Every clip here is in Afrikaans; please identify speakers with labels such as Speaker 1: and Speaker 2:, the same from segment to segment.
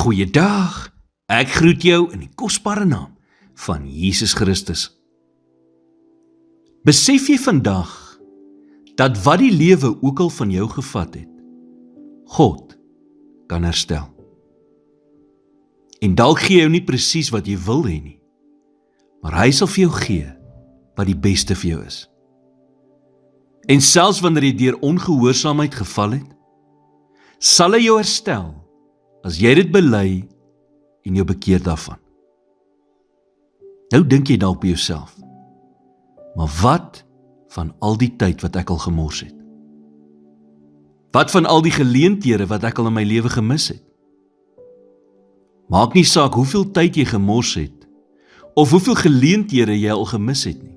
Speaker 1: Goeiedag, ek groet jou in die kosbare naam van Jesus Christus. Besef jy vandag dat wat die lewe ook al van jou gevat het, God kan herstel. En dalk gee hy jou nie presies wat jy wil hê nie, maar hy sal vir jou gee wat die beste vir jou is. En selfs wanneer jy deur ongehoorsaamheid geval het, sal hy jou herstel as jy dit bely en jou bekeer daarvan. Nou dink jy dalk by jouself, maar wat van al die tyd wat ek al gemors het? Wat van al die geleenthede wat ek al in my lewe gemis het? Maak nie saak hoeveel tyd jy gemors het, of hoeveel geleenthede jy al gemis het nie.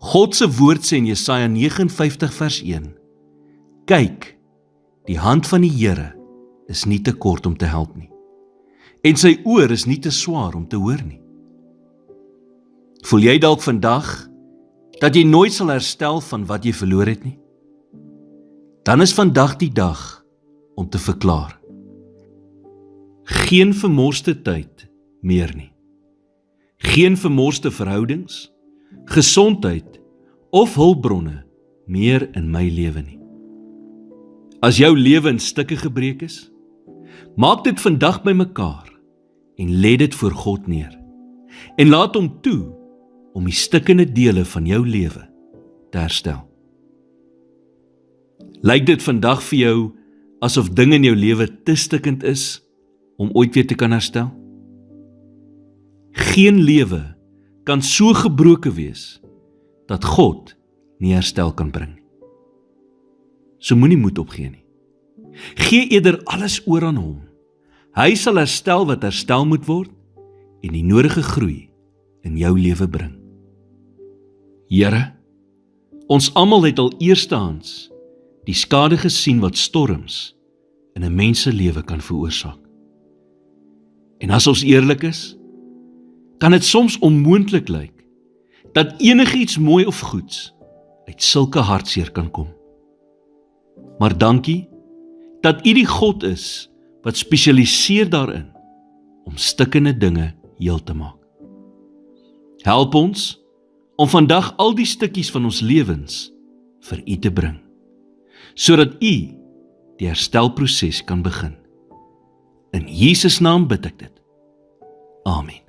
Speaker 1: God se woord sê in Jesaja 59 vers 1, kyk, die hand van die Here is nie te kort om te help nie, en sy oor is nie te swaar om te hoor nie. Voel jy dalk vandag dat jy nooit sal herstel van wat jy verloor het nie? Dan is vandag die dag om te verklaar. Geen vermorste tyd meer nie. Geen vermorste verhoudings, gesondheid of hulpbronne meer in my lewe nie. As jou lewe in stukke gebreek is, maak dit vandag bymekaar en lê dit voor God neer. En laat hom toe om die stikkende dele van jou lewe te herstel. Lyk dit vandag vir jou asof dinge in jou lewe te stikkend is om ooit weer te kan herstel? Geen lewe kan so gebroken wees dat God nie herstel kan bring. So moenie moed opgee nie. Gee eerder alles oor aan hom. Hy sal herstel wat herstel moet word en die nodige groei in jou lewe bring. Here, ons almal het al eerstehands die skade gesien wat storms in 'n mens se lewe kan veroorsaak. En as ons eerlik is, kan dit soms onmoontlik lyk dat enigiets mooi of goeds uit sulke hartseer kan kom. Maar dankie dat U die God is wat spesialiseer daarin om stikkende dinge heel te maak. Help ons om vandag al die stukkies van ons lewens vir U te bring, sodat U die herstelproses kan begin. In Jesus naam bid ek dit. Amen.